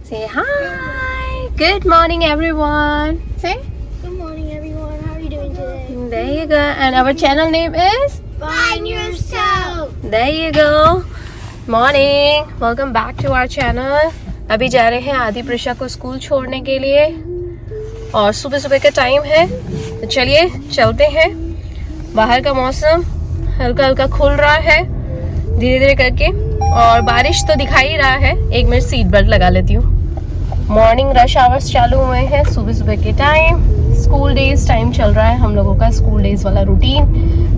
Say hi. Good morning, everyone. Say. Good morning, everyone. How are you doing today? There you go. And our channel name is. Find yourself. There you go. Morning. Welcome back to our channel. अभी जा रहे हैं आदि प्रिशा को school छोड़ने के लिए और सुबह सुबह का टाइम है, तो चलिए चलते हैं। बाहर का मौसम हल्का हल्का खुल रहा है धीरे धीरे करके और बारिश तो दिखाई ही रहा है। एक मिनट सीट बेल्ट लगा लेती हूँ। मॉर्निंग रश आवर्स चालू हुए हैं सुबह सुबह के टाइम। स्कूल डेज टाइम चल रहा है हम लोगों का, स्कूल डेज वाला रूटीन।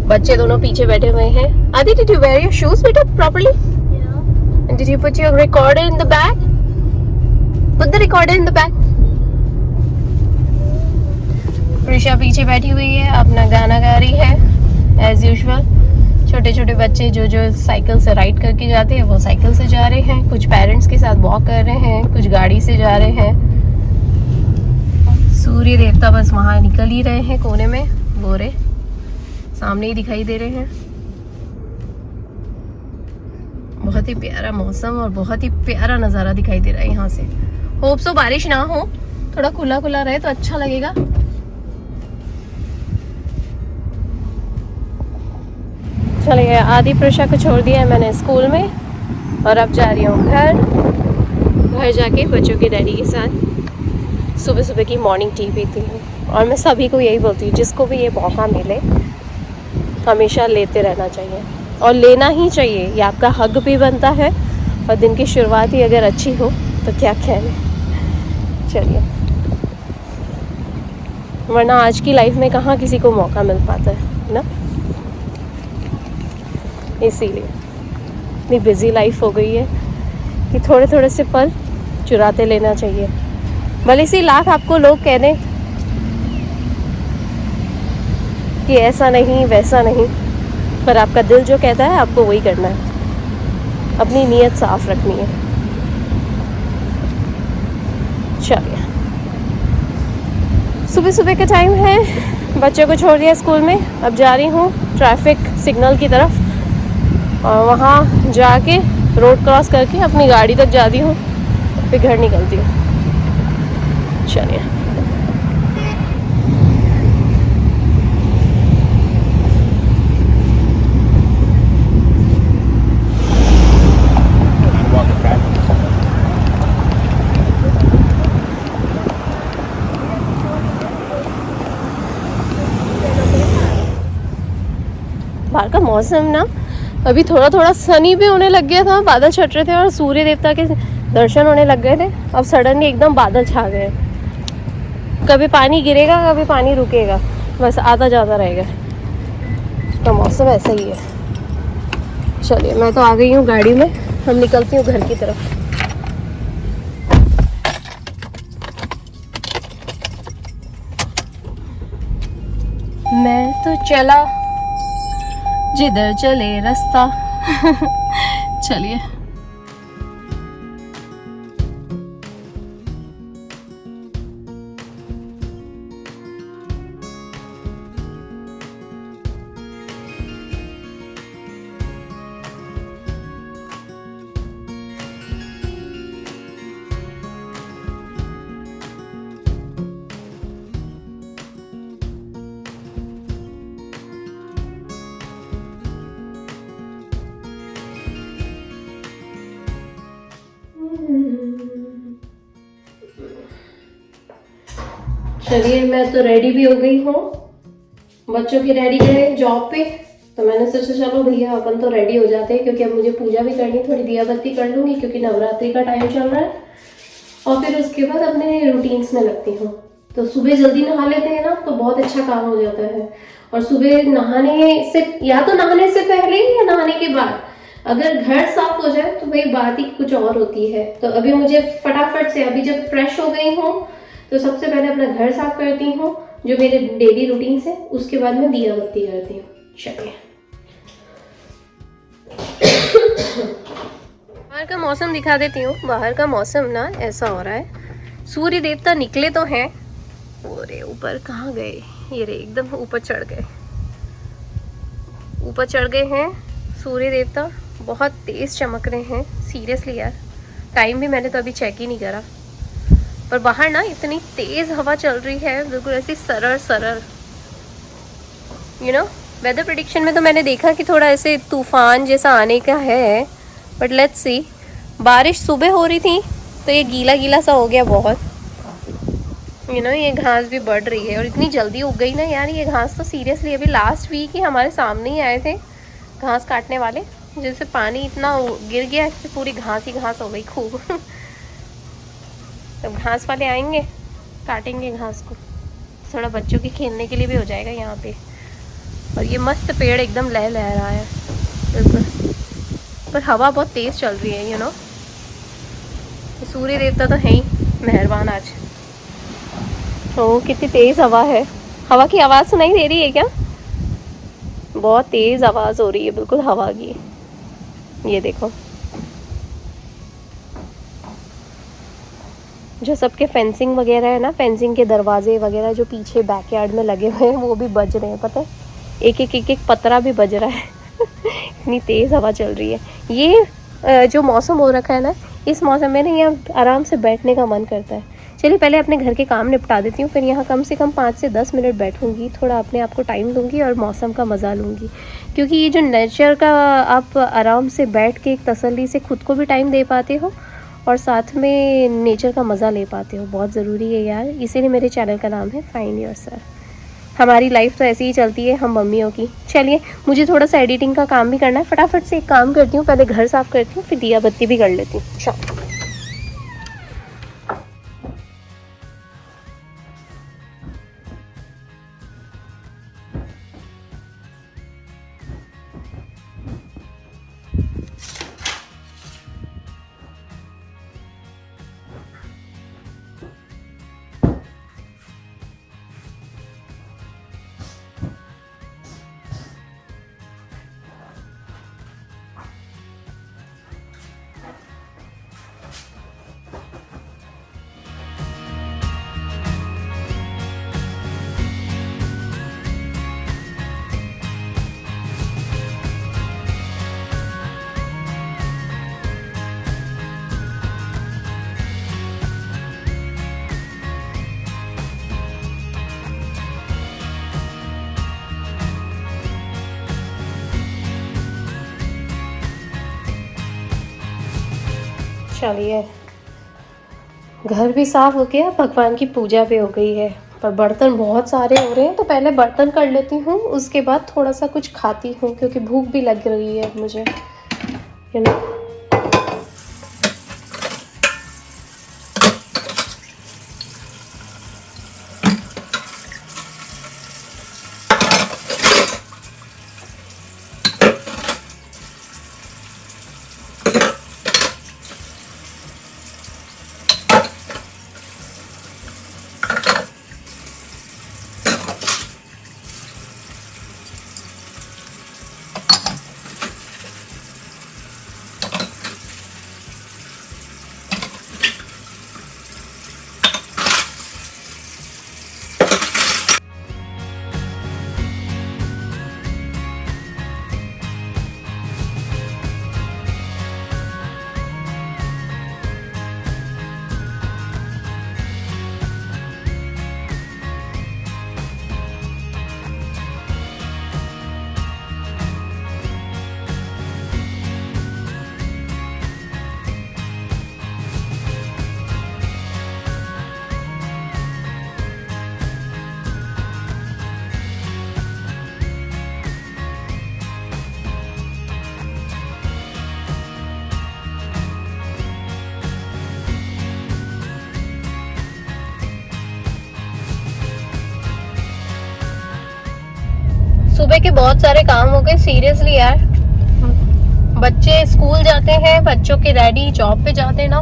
बच्चे दोनों पीछे बैठे हुए हैं। Aadi, did you wear your shoes बेटा properly? Yeah. And did you put your recorder in the bag? Put the recorder in the bag. Prisha पीछे बैठी हुई है, अपना गाना गा रही है एज यूजुअल। छोटे छोटे बच्चे जो साइकिल से राइड करके जाते हैं वो साइकिल से जा रहे हैं, कुछ पेरेंट्स के साथ वॉक कर रहे हैं, कुछ गाड़ी से जा रहे हैं। सूर्य देवता बस वहां निकल ही रहे हैं कोने में, गोरे सामने ही दिखाई दे रहे हैं। बहुत ही प्यारा मौसम और बहुत ही प्यारा नज़ारा दिखाई दे रहा है यहाँ से। होप सो बारिश ना हो, थोड़ा खुला खुला रहे तो अच्छा लगेगा। चलिए, आदि प्रिशा को छोड़ दिया है मैंने स्कूल में और अब जा रही हूँ घर जाके बच्चों के डैडी के साथ सुबह सुबह की मॉर्निंग टी पीती हूँ। और मैं सभी को यही बोलती हूँ, जिसको भी ये मौका मिले हमेशा लेते रहना चाहिए और लेना ही चाहिए। ये आपका हक भी बनता है और दिन की शुरुआत ही अगर अच्छी हो तो क्या कहने। चलिए, वरना आज की लाइफ में कहाँ किसी को मौका मिल पाता है ना। इसीलिए इतनी बिजी लाइफ हो गई है कि थोड़े थोड़े से पल चुराते लेना चाहिए। भले से लाख आपको लोग कह दें कि ऐसा नहीं वैसा नहीं, पर आपका दिल जो कहता है आपको वही करना है। अपनी नीयत साफ रखनी है। चलिए, सुबह सुबह का टाइम है, बच्चों को छोड़ दिया स्कूल में। अब जा रही हूँ ट्रैफिक सिग्नल की तरफ और वहाँ जाके रोड क्रॉस करके अपनी गाड़ी तक जाती हूँ, फिर घर निकलती हूँ। चलिए, बाहर का मौसम ना अभी थोड़ा थोड़ा सनी भी होने लग गया था, बादल छट रहे थे और सूर्य देवता के दर्शन होने लग गए थे। अब सडनली एकदम बादल छा गए। कभी पानी गिरेगा कभी पानी रुकेगा, बस आता जाता रहेगा। तो मौसम ऐसा ही है। चलिए, मैं तो आ गई हूँ गाड़ी में, हम निकलती हूँ घर की तरफ। मैं तो चला जिधर चले रास्ता। चलिए, चलिए, मैं तो रेडी भी हो गई हूँ। बच्चों के रेडी गए जॉब पे, तो मैंने सोचा चलो भैया अपन तो रेडी हो जाते हैं, क्योंकि अब मुझे पूजा भी करनी, थोड़ी दिया बत्ती कर लूँगी क्योंकि नवरात्रि का टाइम चल रहा है। और फिर उसके बाद अपने रूटीन्स में लगती हूँ। तो सुबह जल्दी नहा लेते हैं ना तो बहुत अच्छा काम हो जाता है। और सुबह नहाने से, या तो नहाने से पहले या नहाने के बाद, अगर घर साफ हो जाए तो भाई बात ही कुछ और होती है। तो अभी मुझे फटाफट से, अभी जब फ्रेश हो गई हूँ तो सबसे पहले अपना घर साफ करती हूँ जो मेरे डेली रूटीन से, उसके बाद मैं दिया बत्ती करती हूँ। चलिए, बाहर का मौसम दिखा देती हूँ। बाहर का मौसम ना ऐसा हो रहा है, सूर्य देवता निकले तो हैं, अरे ऊपर कहाँ गए, ये रे एकदम ऊपर चढ़ गए, ऊपर चढ़ गए हैं सूर्य देवता। बहुत तेज चमक रहे हैं सीरियसली यार। टाइम भी मैंने तो अभी चेक ही नहीं करा, पर बाहर ना इतनी तेज हवा चल रही है, बिल्कुल ऐसी सरर सरर। यू नो वेदर प्रेडिक्शन में तो मैंने देखा कि थोड़ा ऐसे तूफान जैसा आने का है, बट लेट्स सी। बारिश सुबह हो रही थी तो ये गीला गीला सा हो गया बहुत। ये घास भी बढ़ रही है और इतनी जल्दी उग गई ना यार ये घास। तो सीरियसली अभी लास्ट वीक ही हमारे सामने ही आए थे घास काटने वाले, जैसे पानी इतना गिर गया कि पूरी घास ही घास हो गई खूब। तब घास वाले आएंगे, काटेंगे घास को, थोड़ा बच्चों के खेलने के लिए भी हो जाएगा यहाँ पे। और ये मस्त पेड़ एकदम लह रहा है बिल्कुल, पर हवा बहुत तेज़ चल रही है। सूर्य देवता तो है ही मेहरबान आज। तो कितनी तेज़ हवा है, हवा की आवाज़ सुनाई दे रही है क्या? बहुत तेज़ आवाज़ हो रही है बिल्कुल हवा की। ये देखो, जो सबके फेंसिंग वगैरह है ना, फेंसिंग के दरवाजे वगैरह जो पीछे बैकयार्ड में लगे हुए हैं वो भी बज रहे हैं, पता है? एक एक पतरा भी बज रहा है। इतनी तेज़ हवा चल रही है। ये जो मौसम हो रखा है ना, इस मौसम में ना यहाँ आराम से बैठने का मन करता है। चलिए पहले अपने घर के काम निपटा देती हूँ, फिर यहाँ कम से कम 5 से 10 मिनट बैठूँगी, थोड़ा अपने आप को टाइम दूँगी और मौसम का मज़ा लूँगी। क्योंकि ये जो नेचर का आप आराम से बैठ के एक तसल्ली से खुद को भी टाइम दे पाते हो और साथ में नेचर का मज़ा ले पाते हो, बहुत ज़रूरी है यार। इसीलिए मेरे चैनल का नाम है फाइंड योरसेल्फ। हमारी लाइफ तो ऐसे ही चलती है हम मम्मियों की। चलिए मुझे थोड़ा सा एडिटिंग का काम भी करना है, फटाफट से एक काम करती हूँ, पहले घर साफ़ करती हूँ, फिर दिया बत्ती भी कर लेती हूँ। चलो चलिए घर भी साफ़ हो गया, भगवान की पूजा भी हो गई है, पर बर्तन बहुत सारे हो रहे हैं। तो पहले बर्तन कर लेती हूँ, उसके बाद थोड़ा सा कुछ खाती हूँ क्योंकि भूख भी लग रही है मुझे, यू नो। सुबह के बहुत सारे काम हो गए सीरियसली यार। बच्चे स्कूल जाते हैं, बच्चों के डैडी जॉब पे जाते हैं ना,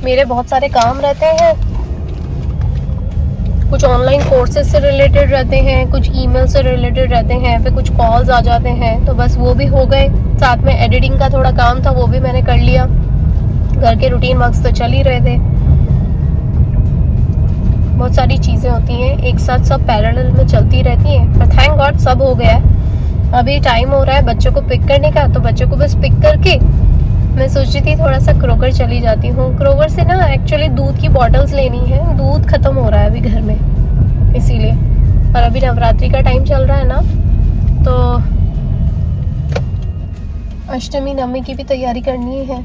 मेरे बहुत सारे काम रहते हैं। कुछ ऑनलाइन कोर्सेज से रिलेटेड रहते हैं, कुछ ईमेल से रिलेटेड रहते हैं, फिर कुछ कॉल्स आ जाते हैं, तो बस वो भी हो गए। साथ में एडिटिंग का थोड़ा काम था, वो भी मैंने कर लिया। घर के रूटीन वर्क्स तो चल ही रहे थे। बहुत सारी चीज़ें होती हैं एक साथ, सब पैरेलल में चलती रहती हैं, पर थैंक गॉड सब हो गया है। अभी टाइम हो रहा है बच्चों को पिक करने का, तो बच्चों को बस पिक करके मैं सोच रही थी थोड़ा सा क्रोगर चली जाती हूँ। क्रोगर से ना एक्चुअली दूध की बॉटल्स लेनी है, दूध खत्म हो रहा है अभी घर में, इसीलिए। और अभी नवरात्रि का टाइम चल रहा है ना, तो अष्टमी नवमी की भी तैयारी करनी है।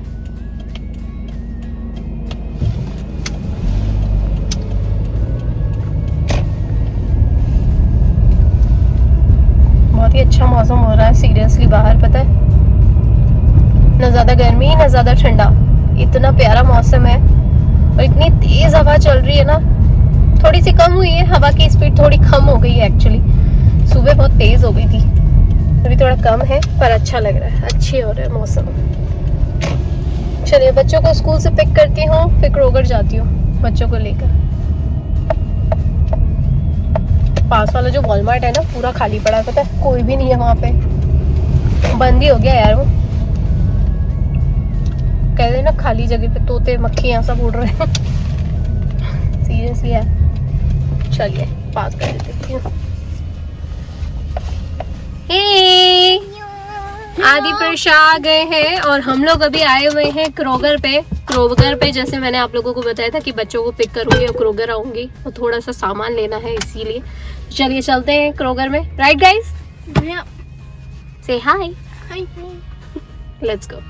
बहुत ही अच्छा मौसम हो रहा है सीरियसली बाहर, पता है, ना ज़्यादा गर्मी ना ज़्यादा ठंडा, इतना प्यारा मौसम है। और इतनी तेज़ हवा चल रही है ना, थोड़ी सी कम हुई है हवा की स्पीड, थोड़ी कम हो गई है एक्चुअली। सुबह बहुत तेज़ हो गई थी, अभी थोड़ा कम है, पर अच्छा लग रहा है, अच्छी हो रहा है मौसम। चलिए बच्चों को स्कूल से पिक करती हूँ, फिर क्रोगर जाती हूँ बच्चों को लेकर। पास वाला जो वॉलमार्ट है ना, पूरा खाली पड़ा है, पता है, कोई भी नहीं है वहाँ पे, बंद ही हो गया यार वो। कहते हैं ना खाली जगह पे तोते मक्खियाँ सब उड़ रहे हैं। सीरियसली यार। चलिए पास कर देती हूँ। आदि प्रशा आ गए हैं और हम लोग अभी आए हुए हैं क्रोगर पे। क्रोगर पे जैसे मैंने आप लोगों को बताया था कि बच्चों को पिक करूंगी और क्रोगर आऊंगी, और थोड़ा सा सामान लेना है इसीलिए। चलिए चलते हैं क्रोगर में, राइट गाइस? Yeah. से हाय, Hi. Let's go.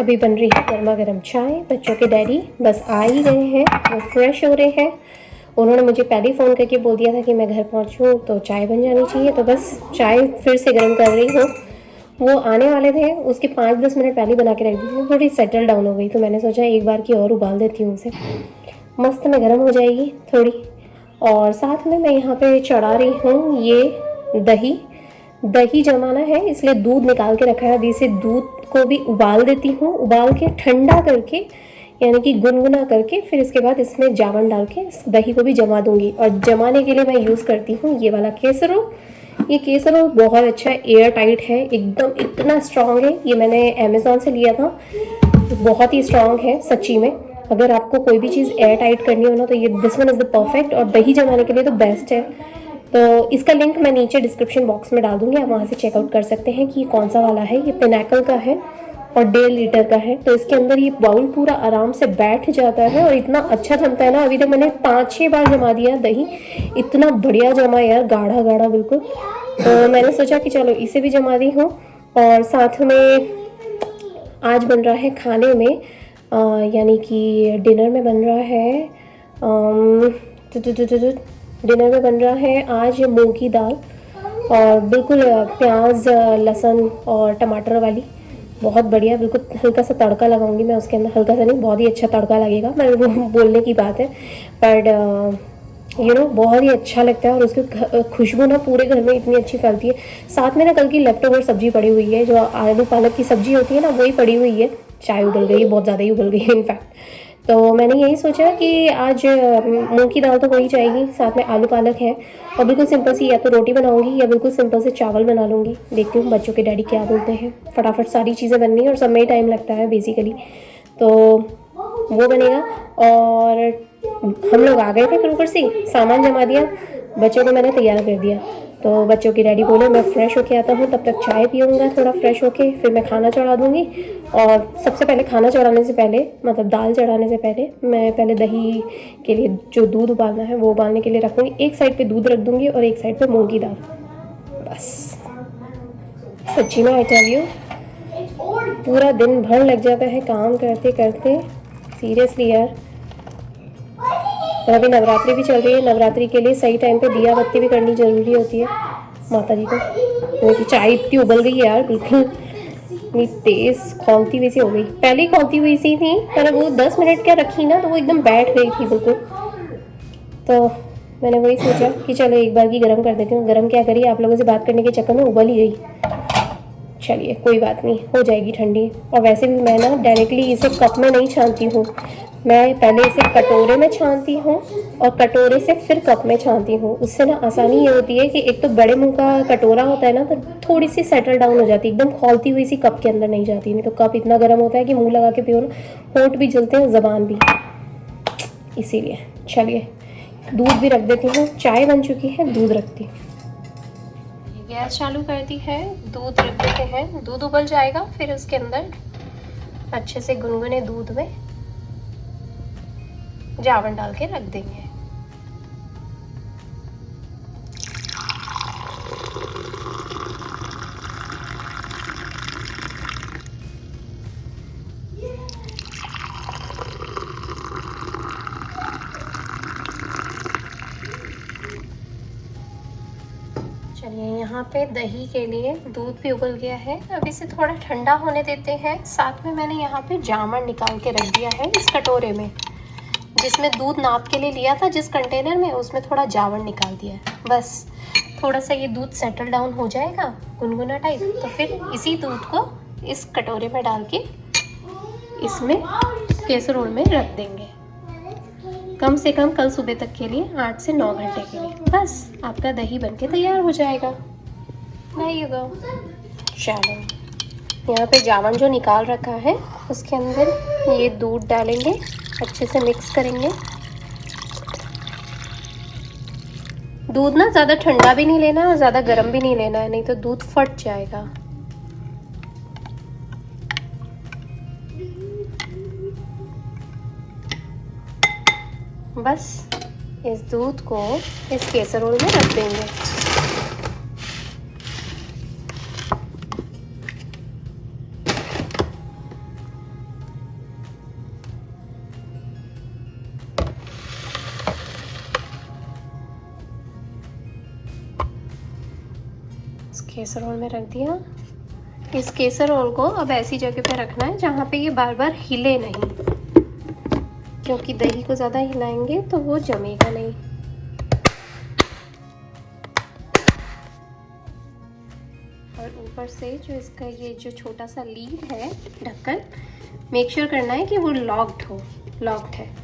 अभी बन रही है गर्मा गर्म चाय। बच्चों के डैडी बस आ ही गए हैं, वो फ्रेश हो रहे हैं। उन्होंने मुझे पहले ही फ़ोन करके बोल दिया था कि मैं घर पहुंचूं तो चाय बन जानी चाहिए, तो बस चाय फिर से गर्म कर रही हूँ। वो आने वाले थे, उसके 5-10 मिनट पहले बना के रख दी थी, थोड़ी सेटल डाउन हो गई, तो मैंने सोचा एक बार की और उबाल देती हूँ उसे, मस्त में गर्म हो जाएगी थोड़ी। और साथ में मैं यहाँ पे चढ़ा रही हूँ ये दही जमाना है, इसलिए दूध निकाल के रखा है। अभी से दूध को भी उबाल देती हूँ, उबाल के ठंडा करके, यानी कि गुनगुना करके, फिर इसके बाद इसमें जावन डाल के दही को भी जमा दूंगी। और जमाने के लिए मैं यूज़ करती हूँ ये वाला केसरो। ये केसरो बहुत अच्छा है, एयर टाइट है एकदम, इतना स्ट्रॉन्ग है। ये मैंने अमेज़ॉन से लिया था, बहुत ही स्ट्रॉन्ग है सच्ची में। अगर आपको कोई भी चीज़ एयर टाइट करनी हो ना, तो ये this one is the perfect, और दही जमाने के लिए तो बेस्ट है। तो इसका लिंक मैं नीचे डिस्क्रिप्शन बॉक्स में डाल दूंगी, आप वहाँ से चेकआउट कर सकते हैं कि कौन सा वाला है। ये पिनैकल का है और 1.5 लीटर का है। तो इसके अंदर ये बाउल पूरा आराम से बैठ जाता है और इतना अच्छा जमता है ना। अभी तक मैंने 5-6 बार जमा दिया दही, इतना बढ़िया जमा यार, गाढ़ा गाढ़ा बिल्कुल। तो मैंने सोचा कि चलो इसे भी जमा दी हूँ। और साथ में आज बन रहा है खाने में, यानी कि डिनर में बन रहा है, डिनर में बन रहा है आज मूंग की दाल, और बिल्कुल प्याज लहसुन और टमाटर वाली, बहुत बढ़िया। बिल्कुल हल्का सा तड़का लगाऊंगी मैं उसके अंदर, हल्का सा नहीं, बहुत ही अच्छा तड़का लगेगा। मैं वो बोलने की बात है, बट बहुत ही अच्छा लगता है। और उसकी खुशबू ना पूरे घर में इतनी अच्छी फैलती है। साथ में ना कल की लेफ्ट ओवर सब्जी पड़ी हुई है, जो आलू पालक की सब्जी होती है ना, वही पड़ी हुई है। चाय उबल गई, बहुत ज़्यादा ही उबल गई है इनफैक्ट। तो मैंने यही सोचा कि आज मूंग की दाल तो हो ही जाएगी, साथ में आलू पालक है, और बिल्कुल सिंपल सी या तो रोटी बनाऊंगी या बिल्कुल सिंपल से चावल बना लूँगी। देखती हूँ बच्चों के डैडी क्या बोलते हैं। फटाफट सारी चीज़ें बननी है और सब में ही टाइम लगता है बेसिकली, तो वो बनेगा। और हम लोग आ गए थे क्रूकर से, सामान जमा दिया, बच्चों को मैंने तैयार कर दिया। तो बच्चों की डैडी बोले मैं फ़्रेश होके आता हूँ, तब तक चाय पीऊँगा थोड़ा फ्रेश होके, फिर मैं खाना चढ़ा दूँगी। और सबसे पहले खाना चढ़ाने से पहले, मतलब दाल चढ़ाने से पहले, मैं पहले दही के लिए जो दूध उबालना है वो उबालने के लिए रखूँगी। एक साइड पे दूध रख दूँगी और एक साइड पे मूंग की दाल। बस सच्ची में आई टेल यू, पूरा दिन भर लग जाता है काम करते करते, सीरियसली यार। और अभी नवरात्रि भी चल रही है, नवरात्रि के लिए सही टाइम पे दिया बत्ती भी करनी ज़रूरी होती है माता जी को। मेरी चाय इतनी उबल गई है यार, बिल्कुल इतनी तेज़ खौलती हुई सी हो गई। पहले ही खौलती हुई सी थी, पर वो 10 मिनट क्या रखी ना तो वो एकदम बैठ गई थी बिल्कुल। तो मैंने वही सोचा कि चलो एक बार की गर्म कर देती हूँ। गर्म क्या करी, आप लोगों से बात करने के चक्कर में उबल ही गई। चलिए कोई बात नहीं, हो जाएगी ठंडी। और वैसे भी मैं ना डायरेक्टली इसे कप में नहीं छानती हूँ, मैं पहले इसे कटोरे में छानती हूँ और कटोरे से फिर कप में छानती हूँ। उससे ना आसानी ये होती है कि एक तो बड़े मुंह का कटोरा होता है ना, तो थोड़ी सी सेटल डाउन हो जाती है, एकदम खौलती हुई सी कप के अंदर नहीं जाती। नहीं तो कप इतना गर्म होता है कि मुंह लगा के पियो ना, होंठ भी जलते हैं, ज़बान भी, इसीलिए। चलिए दूध भी रख देती हूँ, चाय बन चुकी है, दूध रखती हूँ। गैस चालू कर दी है, दूध रख देते हैं, दूध उबल जाएगा, फिर उसके अंदर अच्छे से गुनगुने दूध में जावन डाल के रख देंगे। चलिए यहाँ पे दही के लिए दूध भी उबल गया है, अब इसे थोड़ा ठंडा होने देते हैं। साथ में मैंने यहाँ पे जामन निकाल के रख दिया है इस कटोरे में, जिसमें दूध नाप के लिए लिया था जिस कंटेनर में, उसमें थोड़ा जावन निकाल दिया है। बस थोड़ा सा ये दूध सेटल डाउन हो जाएगा गुनगुना टाइप, तो फिर इसी दूध को इस कटोरे में डाल के इसमें कैसरोल में रख देंगे, कम से कम कल सुबह तक के लिए, 8 से 9 घंटे के लिए। बस आपका दही बनके तैयार हो जाएगा। नहीं होगा। चलो यहाँ पे जावन जो निकाल रखा है उसके अंदर ये दूध डालेंगे, अच्छे से मिक्स करेंगे। दूध ना ज़्यादा ठंडा भी नहीं लेना है और ज़्यादा गर्म भी नहीं लेना है, नहीं तो दूध फट जाएगा। बस इस दूध को इस केसरोल में रख देंगे। इस केसरोल में रख दिया। इस केसरोल को अब ऐसी जगह पे रखना है जहाँ पे ये बार बार हिले नहीं, क्योंकि दही को ज़्यादा हिलाएंगे तो वो जमेगा नहीं। और ऊपर से जो इसका ये जो छोटा सा लीड है, ढक्कन, मेक श्योर करना है कि वो लॉक्ड है।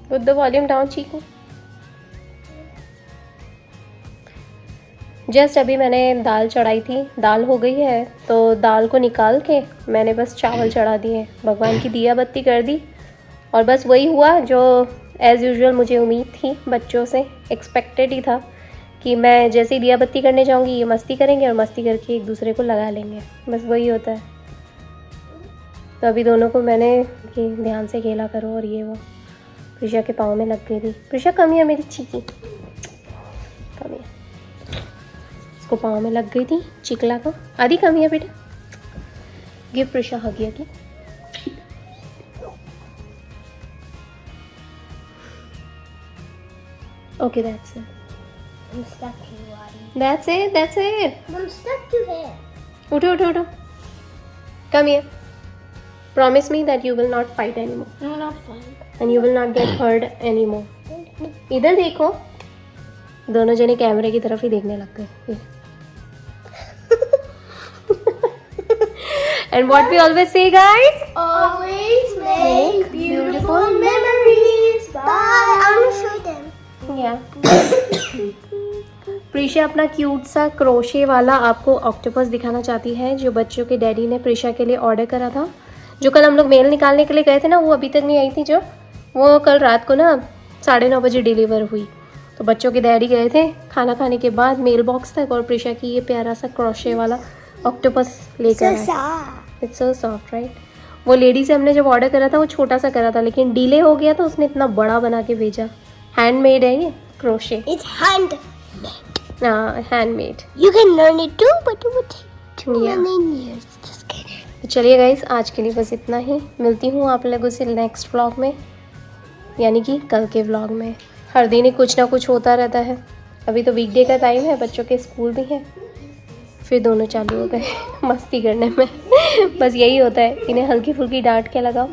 Put the volume down, Chiku. Just अभी मैंने दाल चढ़ाई थी, दाल हो गई है तो दाल को निकाल के मैंने बस चावल चढ़ा दिए, भगवान की दिया बत्ती कर दी और बस वही हुआ जो एज़ यूजुअल मुझे उम्मीद थी, बच्चों से एक्सपेक्टेड ही था कि मैं जैसे ही दिया बत्ती करने जाऊंगी ये मस्ती करेंगे और मस्ती करके एक दूसरे को लगा लेंगे, बस वही होता है। तो अभी दोनों को मैंने कि ध्यान से खेला करो और ये वो। प्रिशा के पाँव में लग गई थी। प्रिशा कम है मेरी चीकी, कम है, इसको पाँव में लग गई थी चिकला को। आदि कम है बेटा, गिव प्रिशा हगिया की। Okay that's it, I'm stuck to you, Adi. That's it, that's it. I'm stuck to here. उठो उठो उठो, come here. Promise me that you will not fight anymore No, not fun. and you will not get hurt anymore. इधर देखो, दोनों जने कैमरे की तरफ ही देखने लग गए। And what we always say, guys? Always make beautiful memories. Bye. I'm gonna show them. Yeah. Prisha अपना क्यूट सा क्रोशे वाला आपको ऑक्टोपस दिखाना चाहती है जो बच्चों के डैडी ने प्रिशा के लिए ऑर्डर करा था। जो कल हम लोग मेल निकालने के लिए गए थे ना, वो अभी तक नहीं आई थी, जो वो कल रात को ना 9:30 बजे डिलीवर हुई। तो बच्चों के डैडी गए थे खाना खाने के बाद मेल बॉक्स तक और प्रिशा की ये प्यारा सा क्रोशे वाला ऑक्टोपस लेकर आए। soft. It's so soft right. वो लेडी से हमने जब ऑर्डर करा था वो छोटा सा करा था, लेकिन डिले हो गया तो उसने इतना बड़ा बना के भेजा। हैंडमेड है ये क्रोशे। It's hand. हाँ, handmade. You can learn it too, but it would take too Yeah. many years. Just kidding. तो चलिए गाइस, आज के लिए बस इतना ही। मिलती हूँ आप लोगों से नेक्स्ट व्लॉग में, यानी कि कल के व्लॉग में। हर दिन ही कुछ ना कुछ होता रहता है। अभी तो वीकडे का टाइम है, बच्चों के स्कूल भी हैं, फिर दोनों चालू हो गए मस्ती करने में। बस यही होता है, इन्हें हल्की फुल्की डांट के लगाओ।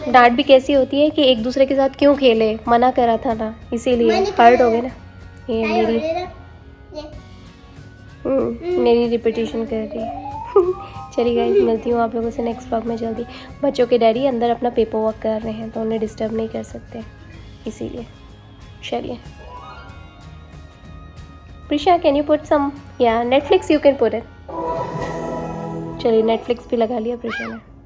डांट भी कैसी होती है कि एक दूसरे के साथ क्यों खेले, मना करा था ना, इसीलिए हर्ट हो गए ना। ये मेरी रिपीटेशन कर रही है। चलिए गाइस, मिलती हूँ आप लोगों से नेक्स्ट व्लॉग में जल्दी। बच्चों के डैडी अंदर अपना पेपर वर्क कर रहे हैं तो उन्हें डिस्टर्ब नहीं कर सकते, इसीलिए। चलिए Prisha, can you put some, या Netflix you can put it. चलिए नेटफ्लिक्स भी लगा लिया प्रिशा ने।